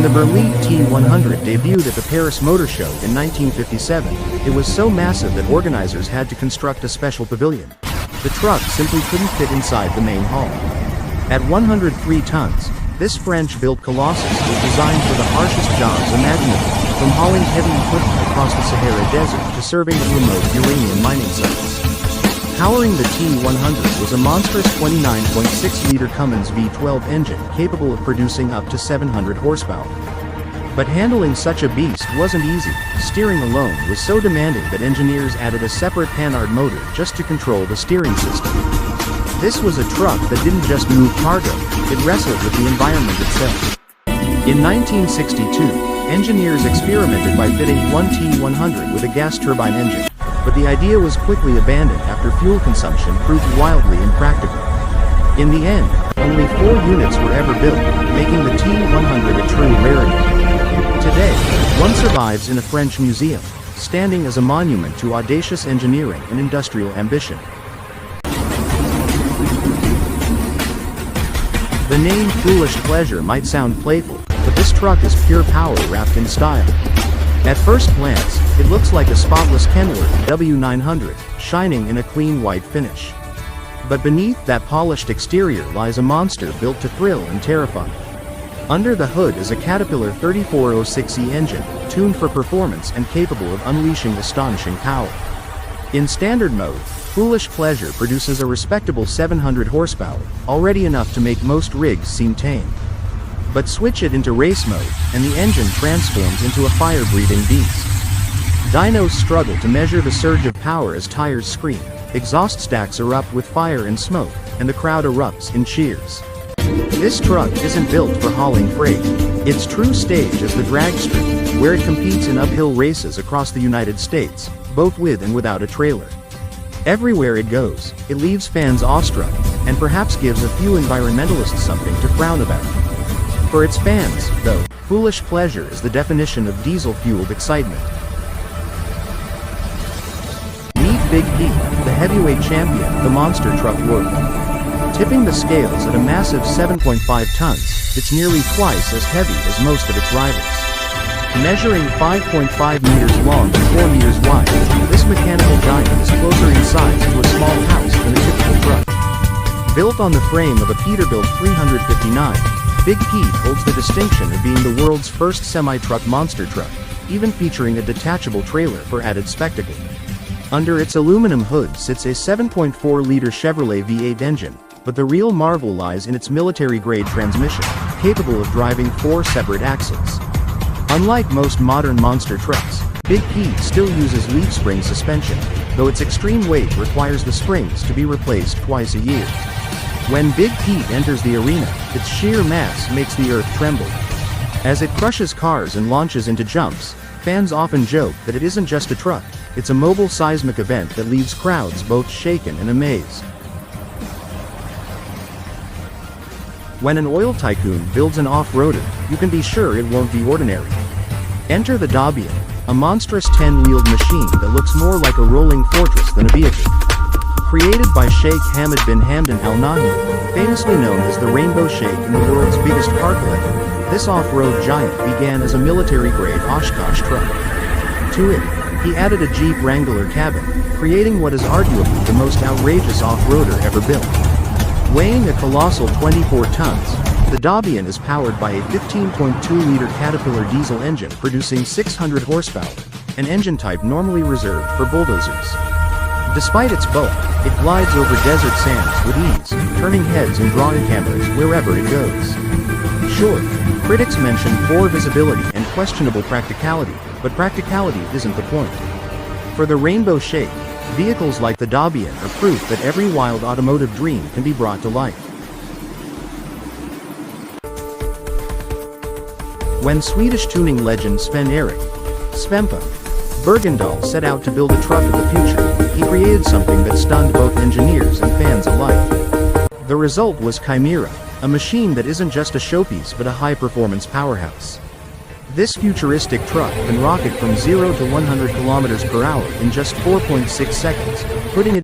When the Berlin T100 debuted at the Paris Motor Show in 1957, it was so massive that organizers had to construct a special pavilion. The truck simply couldn't fit inside the main hall. At 103 tons, this French-built colossus was designed for the harshest jobs imaginable, from hauling heavy equipment across the Sahara Desert to serving at remote uranium mining sites. Powering the T100 was a monstrous 29.6-liter Cummins V12 engine capable of producing up to 700 horsepower. But handling such a beast wasn't easy. Steering alone was so demanding that engineers added a separate Panhard motor just to control the steering system. This was a truck that didn't just move cargo, it wrestled with the environment itself. In 1962, engineers experimented by fitting one T100 with a gas turbine engine, but the idea was quickly abandoned after fuel consumption proved wildly impractical. In the end, only 4 units were ever built, making the T100 a true rarity. Today, one survives in a French museum, standing as a monument to audacious engineering and industrial ambition. The name Foolish Pleasure might sound playful, but this truck is pure power wrapped in style. At first glance, it looks like a spotless Kenworth W900, shining in a clean white finish. But beneath that polished exterior lies a monster built to thrill and terrify. Under the hood is a Caterpillar 3406E engine, tuned for performance and capable of unleashing astonishing power. In standard mode, Foolish Pleasure produces a respectable 700 horsepower, already enough to make most rigs seem tame. But switch it into race mode, and the engine transforms into a fire-breathing beast. Dynos struggle to measure the surge of power as tires scream, exhaust stacks erupt with fire and smoke, and the crowd erupts in cheers. This truck isn't built for hauling freight. Its true stage is the drag strip, where it competes in uphill races across the United States, both with and without a trailer. Everywhere it goes, it leaves fans awestruck, and perhaps gives a few environmentalists something to frown about. For its fans, though, Foolish Pleasure is the definition of diesel-fueled excitement. Meet Big Pete, the heavyweight champion of the monster truck world. Tipping the scales at a massive 7.5 tons, it's nearly twice as heavy as most of its rivals. Measuring 5.5 meters long and 4 meters wide, this mechanical giant is closer in size to a small house than a typical truck. Built on the frame of a Peterbilt 359, Big Pete holds the distinction of being the world's first semi-truck monster truck, even featuring a detachable trailer for added spectacle. Under its aluminum hood sits a 7.4-liter Chevrolet V8 engine, but the real marvel lies in its military-grade transmission, capable of driving 4 separate axles. Unlike most modern monster trucks, Big Pete still uses leaf spring suspension, though its extreme weight requires the springs to be replaced twice a year. When Big Pete enters the arena, its sheer mass makes the earth tremble. As it crushes cars and launches into jumps, fans often joke that it isn't just a truck, it's a mobile seismic event that leaves crowds both shaken and amazed. When an oil tycoon builds an off-roader, you can be sure it won't be ordinary. Enter the Dabian, a monstrous 10-wheeled machine that looks more like a rolling fortress than a vehicle. Created by Sheikh Hamad bin Hamdan Al Nahyan, famously known as the Rainbow Sheikh and the world's biggest car collector, this off-road giant began as a military-grade Oshkosh truck. To it, he added a Jeep Wrangler cabin, creating what is arguably the most outrageous off-roader ever built. Weighing a colossal 24 tons, the Dabian is powered by a 15.2-liter Caterpillar diesel engine producing 600 horsepower, an engine type normally reserved for bulldozers. Despite its bulk, it glides over desert sands with ease, turning heads and drawing cameras wherever it goes. Sure, critics mention poor visibility and questionable practicality, but practicality isn't the point. For the Rainbow Sheikh, vehicles like the Dabian are proof that every wild automotive dream can be brought to life. When Swedish tuning legend Sven-Erik Svempa Bergendahl set out to build a truck of the future, he created something that stunned both engineers and fans alike. The result was Chimera, a machine that isn't just a showpiece but a high-performance powerhouse. This futuristic truck can rocket from 0 to 100 km/h in just 4.6 seconds, putting it